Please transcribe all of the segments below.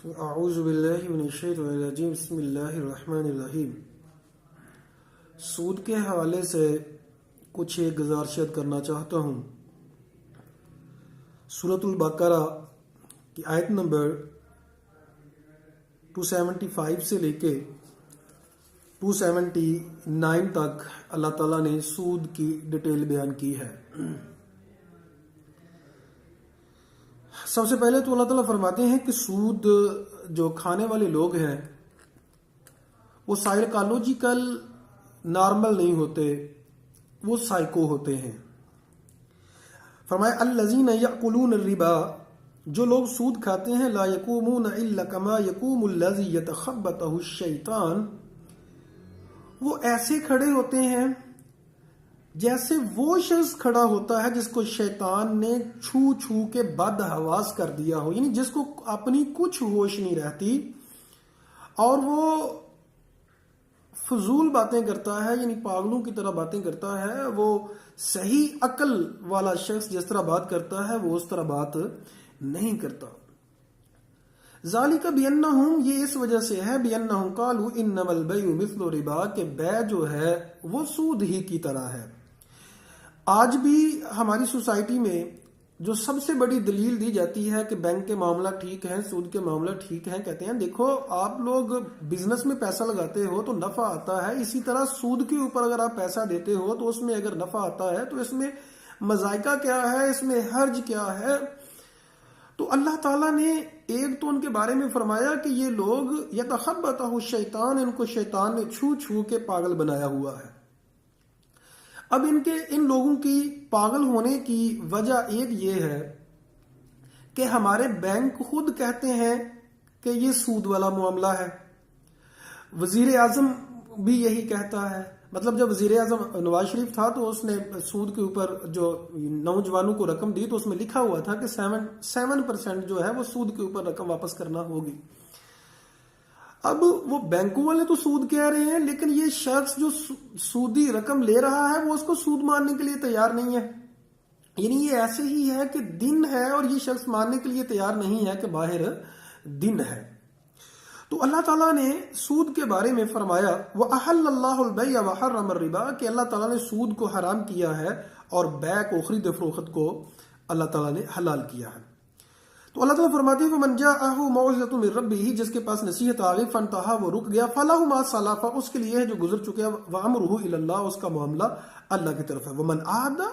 اعوذ باللہ من الشیطان الرجیم بسم اللہ الرحمن الرحیم۔ سود کے حوالے سے کچھ ایک گزارشات کرنا چاہتا ہوں۔ سورۃ البقرہ کی آیت نمبر 275 سے لے کے 279 تک اللہ تعالیٰ نے سود کی ڈیٹیل بیان کی ہے۔ سب سے پہلے تو اللہ تعالیٰ فرماتے ہیں کہ سود جو کھانے والے لوگ ہیں وہ سائیکالوجیکل نارمل نہیں ہوتے، وہ سائیکو ہوتے ہیں۔ فرمایا الذین یأکلون الربا، جو لوگ سود کھاتے ہیں، لا یقومون الا کما یقوم الذی یتخبطہ الشیطان، وہ ایسے کھڑے ہوتے ہیں جیسے وہ شخص کھڑا ہوتا ہے جس کو شیطان نے چھو کے بد حواس کر دیا ہو، یعنی جس کو اپنی کچھ ہوش نہیں رہتی اور وہ فضول باتیں کرتا ہے، یعنی پاگلوں کی طرح باتیں کرتا ہے۔ وہ صحیح عقل والا شخص جس طرح بات کرتا ہے وہ اس طرح بات نہیں کرتا۔ ذالک بانہم، یہ اس وجہ سے ہے، بانہم قالوا انما البیع مثل الربا، کہ بیع جو ہے وہ سود ہی کی طرح ہے۔ آج بھی ہماری سوسائٹی میں جو سب سے بڑی دلیل دی جاتی ہے کہ بینک کے معاملہ ٹھیک ہے، سود کے معاملہ ٹھیک ہے، کہتے ہیں دیکھو آپ لوگ بزنس میں پیسہ لگاتے ہو تو نفع آتا ہے، اسی طرح سود کے اوپر اگر آپ پیسہ دیتے ہو تو اس میں اگر نفع آتا ہے تو اس میں مذائقہ کیا ہے، اس میں حرج کیا ہے۔ تو اللہ تعالیٰ نے ایک تو ان کے بارے میں فرمایا کہ یہ لوگ یتخبطہ الشیطان، ان کو شیطان نے چھو کے پاگل بنایا ہوا ہے۔ اب ان لوگوں کی پاگل ہونے کی وجہ ایک یہ ہے کہ ہمارے بینک خود کہتے ہیں کہ یہ سود والا معاملہ ہے، وزیر اعظم بھی یہی کہتا ہے۔ مطلب جب وزیر اعظم نواز شریف تھا تو اس نے سود کے اوپر جو نوجوانوں کو رقم دی تو اس میں لکھا ہوا تھا کہ 7% جو ہے وہ سود کے اوپر رقم واپس کرنا ہوگی۔ اب وہ بینکوں والے تو سود کہہ رہے ہیں، لیکن یہ شخص جو سودی رقم لے رہا ہے وہ اس کو سود ماننے کے لیے تیار نہیں ہے۔ یعنی یہ ایسے ہی ہے کہ دن ہے اور یہ شخص ماننے کے لیے تیار نہیں ہے کہ باہر دن ہے۔ تو اللہ تعالیٰ نے سود کے بارے میں فرمایا وَأَحَلَّ اللَّهُ الْبَيْعَ وَحَرَّمَ الرِّبَا، کہ اللہ تعالیٰ نے سود کو حرام کیا ہے اور بیع کو، خرید فروخت کو اللہ تعالیٰ نے حلال کیا ہے۔ تو اللہ تعالیٰ فرماتے ہیں وَمَنْ جَاءَهُ مَوْعِظَةٌ مِّن رَّبِّهِ، جس کے پاس نصیحت آ گئی، فَانْتَهَا، وہ رک گیا، فَلَهُ مَا سَلَفَ، اس کے لیے ہے جو گزر چکے، وَأَمْرُهُ إِلَى اللَّهِ، اس کا معاملہ اللہ کی طرف ہے۔ وَمَنْ عَادَ،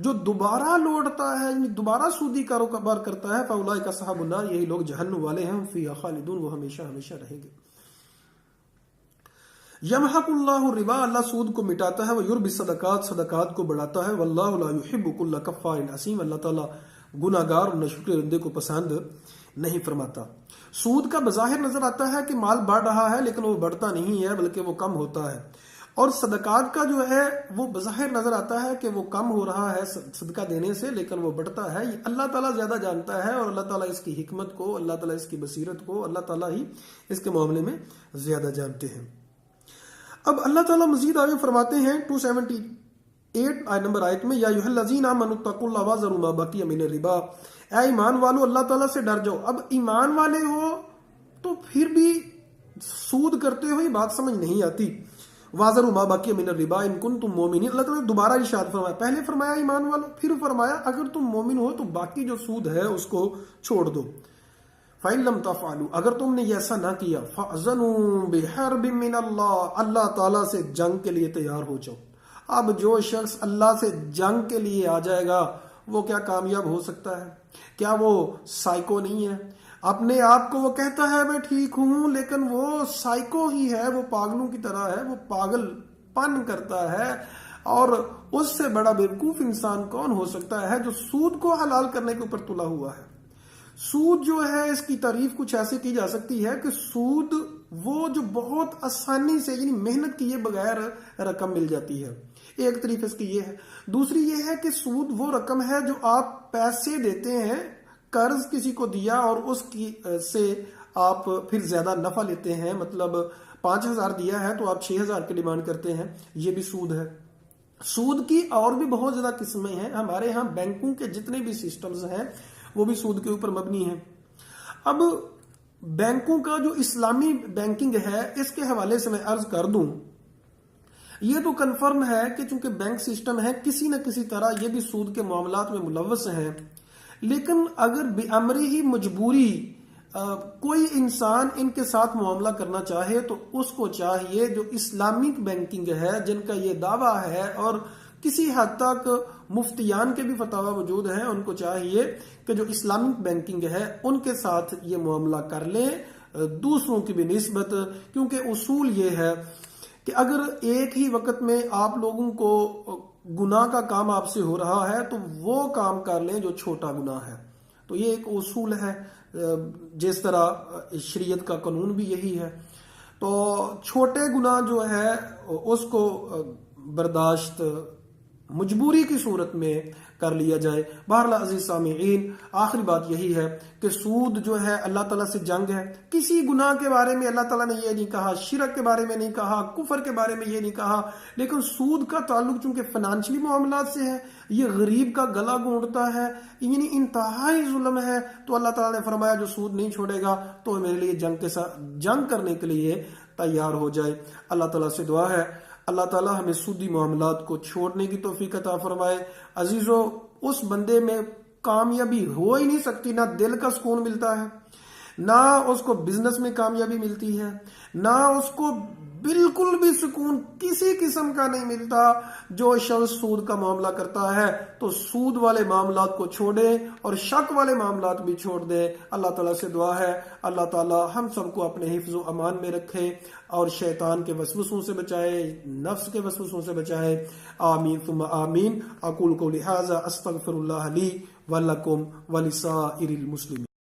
جو دوبارہ لوٹتا ہے، یعنی دوبارہ سودی کاروبار کرتا ہے، فَأُولَٰئِكَ أَصْحَابُ النَّارِ، یہی لوگ جہنم والے ہیں، فِيهَا خَالِدُونَ، وہ ہمیشہ ہمیشہ رہیں گے۔ يَمْحَقُ اللَّهُ الرِّبَا، اللہ سود کو مٹاتا ہے، وَيُرْبِي الصَّدَقَاتِ، صدقات کو بڑھاتا ہے، وَاللَّهُ لَا يُحِبُّ كُلَّ كَفَّارٍ أَثِيمٍ، اللہ تعالیٰ گناہگار اور ناشکر بندے کو پسند نہیں فرماتا۔ سود کا بظاہر نظر آتا ہے کہ مال بڑھ رہا ہے لیکن وہ بڑھتا نہیں ہے بلکہ وہ کم ہوتا ہے، اور صدقات کا جو ہے وہ بظاہر نظر آتا ہے کہ وہ کم ہو رہا ہے صدقہ دینے سے لیکن وہ بڑھتا ہے۔ یہ اللہ تعالیٰ زیادہ جانتا ہے، اور اللہ تعالیٰ اس کی حکمت کو، اللہ تعالیٰ اس کی بصیرت کو، اللہ تعالیٰ ہی اس کے معاملے میں زیادہ جانتے ہیں۔ اب اللہ تعالیٰ مزید آگے فرماتے ہیں 278 نمبر آیت میں، یا ایھا الذین آمنوا اتقوا اللہ وذروا ما بقی من الربا، اے ایمان والو اللہ تعالیٰ سے ڈر جاؤ۔ اب ایمان والے ہو تو پھر بھی سود کرتے ہو، یہ بات سمجھ نہیں آتی۔ وذروا ما بقی من الربا ان کنتم مؤمنین، اللہ تعالیٰ نے دوبارہ ارشاد فرمایا، پہلے فرمایا ایمان والو، پھر فرمایا اگر تم مومن ہو تو باقی جو سود ہے اس کو چھوڑ دو۔ فَإِن لَمْ تَفْعَلُوا، اگر تم نے ایسا نہ کیا، فَأْذَنُوا بِحَرْبٍ مِّنَ اللَّهِ، اللہ تعالیٰ سے جنگ کے لیے تیار ہو جاؤ۔ اب جو شخص اللہ سے جنگ کے لیے آ جائے گا وہ کیا کامیاب ہو سکتا ہے؟ کیا وہ سائیکو نہیں ہے؟ اپنے آپ کو وہ کہتا ہے میں ٹھیک ہوں، لیکن وہ سائیکو ہی ہے، وہ پاگلوں کی طرح ہے، وہ پاگل پن کرتا ہے۔ اور اس سے بڑا بیوقوف انسان کون ہو سکتا ہے جو سود کو حلال کرنے کے اوپر تلا ہوا ہے۔ سود جو ہے اس کی تعریف کچھ ایسے کی جا سکتی ہے کہ سود وہ جو بہت آسانی سے، یعنی محنت کیے بغیر رقم مل جاتی ہے، ایک طریقے اس کی یہ ہے۔ دوسری یہ ہے کہ سود وہ رقم ہے جو آپ پیسے دیتے ہیں، قرض کسی کو دیا اور اس کی سے آپ پھر زیادہ نفع لیتے ہیں، مطلب 5,000 دیا ہے تو آپ 6,000 کی ڈیمانڈ کرتے ہیں، یہ بھی سود ہے۔ سود کی اور بھی بہت زیادہ قسمیں ہیں، ہمارے ہاں بینکوں کے جتنے بھی سسٹمز ہیں وہ بھی سود کے اوپر مبنی ہیں۔ اب بینکوں کا جو اسلامی بینکنگ ہے اس کے حوالے سے میں عرض کر دوں، یہ تو کنفرم ہے کہ چونکہ بینک سسٹم ہے کسی نہ کسی طرح یہ بھی سود کے معاملات میں ملوث ہیں، لیکن اگر بامری ہی مجبوری کوئی انسان ان کے ساتھ معاملہ کرنا چاہے تو اس کو چاہیے جو اسلامک بینکنگ ہے جن کا یہ دعویٰ ہے، اور کسی حد تک مفتیان کے بھی فتاوی موجود ہیں، ان کو چاہیے کہ جو اسلامک بینکنگ ہے ان کے ساتھ یہ معاملہ کر لیں دوسروں کی بھی نسبت، کیونکہ اصول یہ ہے کہ اگر ایک ہی وقت میں آپ لوگوں کو گناہ کا کام آپ سے ہو رہا ہے تو وہ کام کر لیں جو چھوٹا گناہ ہے۔ تو یہ ایک اصول ہے، جس طرح شریعت کا قانون بھی یہی ہے۔ تو چھوٹے گناہ جو ہے اس کو برداشت مجبوری کی صورت میں کر لیا جائے۔ بہرحال عزیز سامعین، آخری بات یہی ہے کہ سود جو ہے اللہ تعالیٰ سے جنگ ہے۔ کسی گناہ کے بارے میں اللہ تعالیٰ نے یہ نہیں کہا، شرک کے بارے میں نہیں کہا، کفر کے بارے میں یہ نہیں کہا، لیکن سود کا تعلق چونکہ فنانشلی معاملات سے ہے، یہ غریب کا گلا گھونٹتا ہے، یعنی انتہائی ظلم ہے، تو اللہ تعالیٰ نے فرمایا جو سود نہیں چھوڑے گا تو میرے لیے جنگ کرنے کے لیے تیار ہو جائے۔ اللہ تعالیٰ سے دعا ہے اللہ تعالیٰ ہمیں سودی معاملات کو چھوڑنے کی توفیق عطا فرمائے۔ عزیزو، اس بندے میں کامیابی ہو ہی نہیں سکتی، نہ دل کا سکون ملتا ہے، نہ اس کو بزنس میں کامیابی ملتی ہے، نہ اس کو بالکل بھی سکون کسی قسم کا نہیں ملتا۔ جو شخص سود کا معاملہ کرتا ہے تو سود والے معاملات کو چھوڑے اور شک والے معاملات بھی چھوڑ دے۔ اللہ تعالیٰ سے دعا ہے اللہ تعالیٰ ہم سب کو اپنے حفظ و امان میں رکھے اور شیطان کے وسوسوں سے بچائے، نفس کے وسوسوں سے بچائے۔ آمین ثم آمین۔ اقول قولی ھذا استغفر اللہ لی ولکم ولسائر المسلمین۔